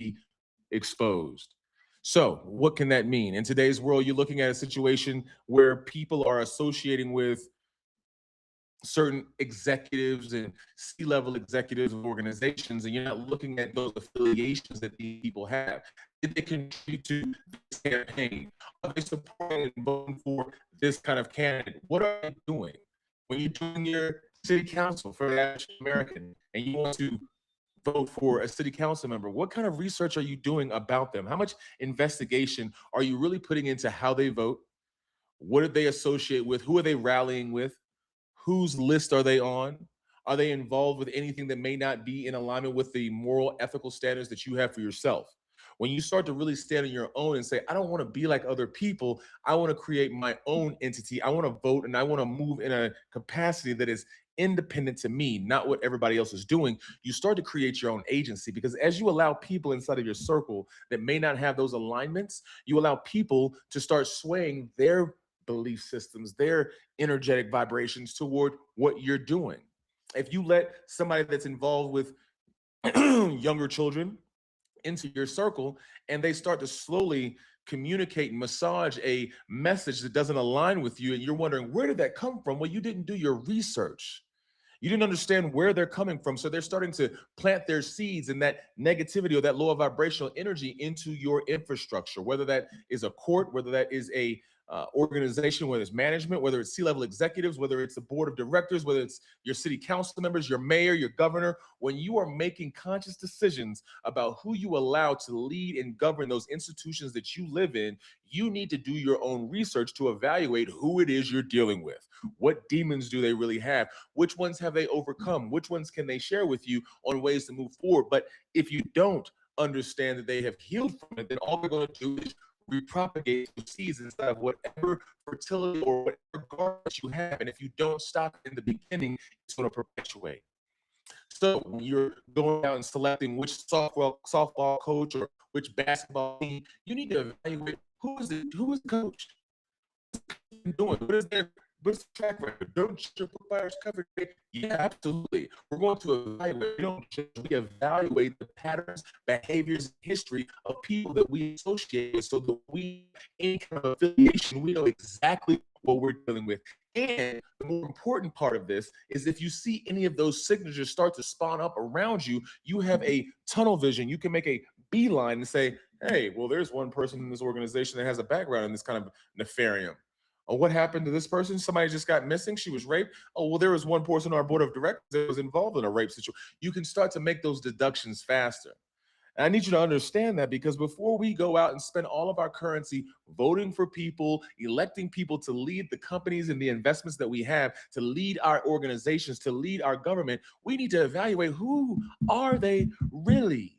be exposed. So what can that mean? In today's world, you're looking at a situation where people are associating with certain executives and C-level executives of organizations, and you're not looking at those affiliations that these people have. Did they contribute to this campaign? Are they supporting and voting for this kind of candidate? What are they doing? When you're doing your city council for the average American and you want to vote for a city council member, what kind of research are you doing about them? How much investigation are you really putting into how they vote? What did they associate with? Who are they rallying with? Whose list are they on? Are they involved with anything that may not be in alignment with the moral, ethical standards that you have for yourself? When you start to really stand on your own and say, I don't want to be like other people, I want to create my own entity, I want to vote, and I want to move in a capacity that is independent to me, not what everybody else is doing, you start to create your own agency. Because as you allow people inside of your circle that may not have those alignments, you allow people to start swaying their belief systems, their energetic vibrations toward what you're doing. If you let somebody that's involved with younger children into your circle and they start to slowly communicate and massage a message that doesn't align with you, and you're wondering, where did that come from? Well, you didn't do your research. You didn't understand where they're coming from. So they're starting to plant their seeds and that negativity or that lower vibrational energy into your infrastructure, whether that is a court, whether that is a organization, whether it's management, whether it's C-level executives, whether it's the board of directors, whether it's your city council members, your mayor, your governor. When you are making conscious decisions about who you allow to lead and govern those institutions that you live in, you need to do your own research to evaluate who it is you're dealing with. What demons do they really have? Which ones have they overcome? Which ones can they share with you on ways to move forward? But if you don't understand that they have healed from it, then all they're going to do is repropagate those seeds inside of whatever fertility or whatever garbage you have. And if you don't stop in the beginning, it's going to perpetuate. So when you're going out and selecting which softball coach or which basketball team, you need to evaluate who is the coach doing? What's the track record? Don't judge your book by its cover. Yeah, absolutely. We're going to evaluate. We don't judge, we evaluate the patterns, behaviors, history of people that we associate with, so that we, any kind of affiliation, we know exactly what we're dealing with. And the more important part of this is, if you see any of those signatures start to spawn up around you, you have a tunnel vision. You can make a beeline and say, hey, well, there's one person in this organization that has a background in this kind of nefarium. Oh, what happened to this person? Somebody just got missing. She was raped. Oh, well, there was one person on our board of directors that was involved in a rape situation. You can start to make those deductions faster. And I need you to understand that, because before we go out and spend all of our currency voting for people, electing people to lead the companies and the investments that we have, to lead our organizations, to lead our government, we need to evaluate, who are they really?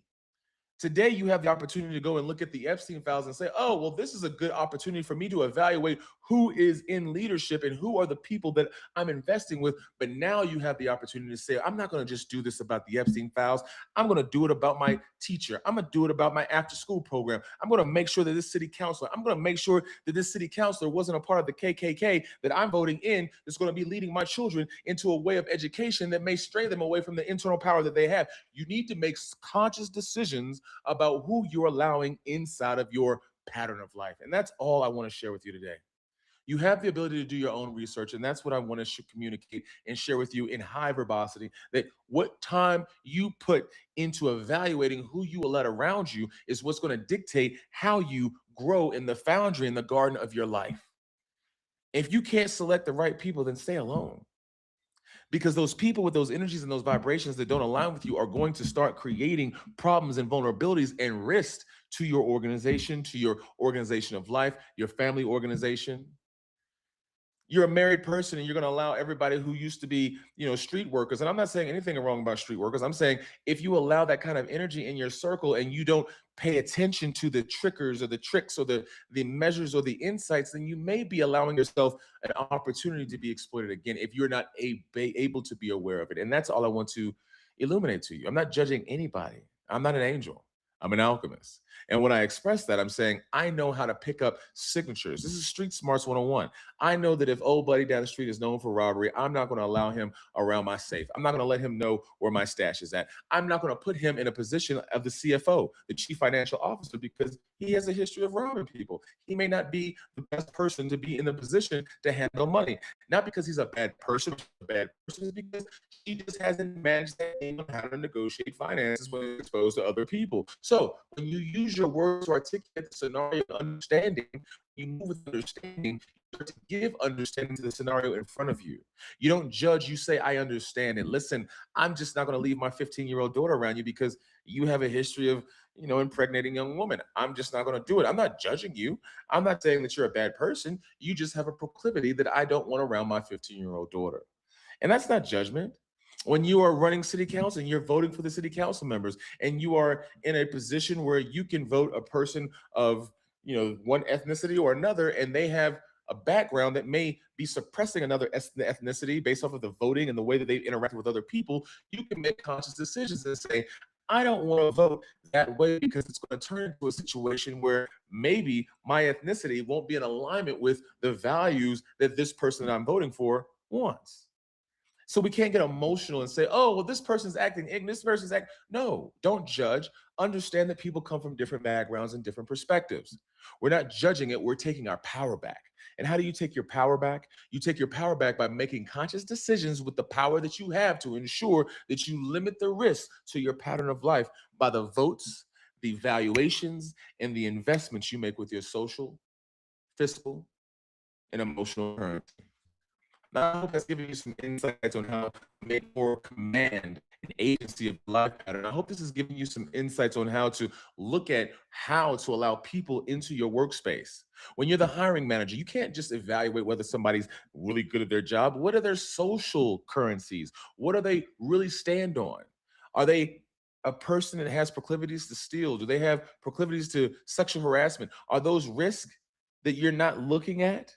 Today, you have the opportunity to go and look at the Epstein files and say, oh, well, this is a good opportunity for me to evaluate who is in leadership and who are the people that I'm investing with. But now you have the opportunity to say, I'm not going to just do this about the Epstein files. I'm going to do it about my teacher. I'm going to do it about my after school program. I'm going to make sure that this city councilor, I'm going to make sure that this city councilor wasn't a part of the KKK that I'm voting in, that's going to be leading my children into a way of education that may stray them away from the internal power that they have. You need to make conscious decisions about who you're allowing inside of your pattern of life. And that's all I want to share with you today. You have the ability to do your own research, and that's what I want to communicate and share with you in high verbosity, that what time you put into evaluating who you will let around you is what's going to dictate how you grow in the foundry, in the garden of your life. If you can't select the right people, then stay alone, because those people with those energies and those vibrations that don't align with you are going to start creating problems and vulnerabilities and risks to your organization, to your organization of life, your family organization. You're a married person and you're going to allow everybody who used to be, street workers. And I'm not saying anything wrong about street workers. I'm saying, if you allow that kind of energy in your circle and you don't pay attention to the triggers or the tricks or the measures or the insights, then you may be allowing yourself an opportunity to be exploited again if you're not able to be aware of it. And that's all I want to illuminate to you. I'm not judging anybody. I'm not an angel. I'm an alchemist. And when I express that, I'm saying I know how to pick up signatures. This is Street Smarts 101. I know that if old buddy down the street is known for robbery, I'm not going to allow him around my safe. I'm not going to let him know where my stash is at. I'm not going to put him in a position of the CFO, the chief financial officer, because he has a history of robbing people. He may not be the best person to be in the position to handle money. Not because he's a bad person, it's because he just hasn't managed that game on how to negotiate finances when he's exposed to other people. So when you use your words to articulate the scenario of understanding, you move with understanding, you start to give understanding to the scenario in front of you. You don't judge, you say, I understand it. Listen, I'm just not going to leave my 15-year-old daughter around you because you have a history of, impregnating young women. I'm just not going to do it. I'm not judging you. I'm not saying that you're a bad person. You just have a proclivity that I don't want around my 15-year-old daughter. And that's not judgment. When you are running city council and you're voting for the city council members and you are in a position where you can vote a person of, one ethnicity or another, and they have a background that may be suppressing another ethnicity based off of the voting and the way that they interact with other people, you can make conscious decisions and say, I don't want to vote that way because it's going to turn into a situation where maybe my ethnicity won't be in alignment with the values that this person that I'm voting for wants. So we can't get emotional and say, oh, well, this person's acting ignorant, this person's acting. No, don't judge. Understand that people come from different backgrounds and different perspectives. We're not judging it, we're taking our power back. And how do you take your power back? You take your power back by making conscious decisions with the power that you have to ensure that you limit the risk to your pattern of life by the votes, the valuations, and the investments you make with your social, fiscal, and emotional currency. Now, I hope that's giving you some insights on how to make more command and agency of life pattern. I hope this is giving you some insights on how to look at how to allow people into your workspace. When you're the hiring manager, you can't just evaluate whether somebody's really good at their job. What are their social currencies? What do they really stand on? Are they a person that has proclivities to steal? Do they have proclivities to sexual harassment? Are those risks that you're not looking at?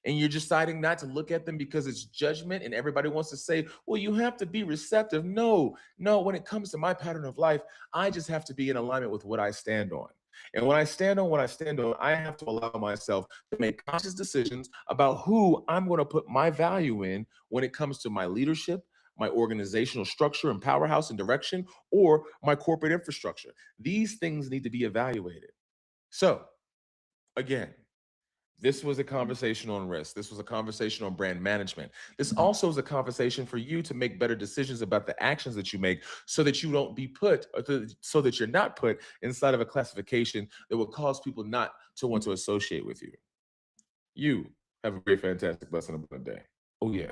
And you're deciding not to look at them because it's judgment and everybody wants to say, well, you have to be receptive. No, no, when it comes to my pattern of life, I just have to be in alignment with what I stand on. And when I stand on what I stand on, I have to allow myself to make conscious decisions about who I'm going to put my value in when it comes to my leadership, my organizational structure and powerhouse and direction, or my corporate infrastructure. These things need to be evaluated. So, again, this was a conversation on risk. This was a conversation on brand management. This also is a conversation for you to make better decisions about the actions that you make so that you don't be put, so that you're not put inside of a classification that will cause people not to want to associate with you. You have a great, fantastic, blessed, and abundant day. Oh, yeah.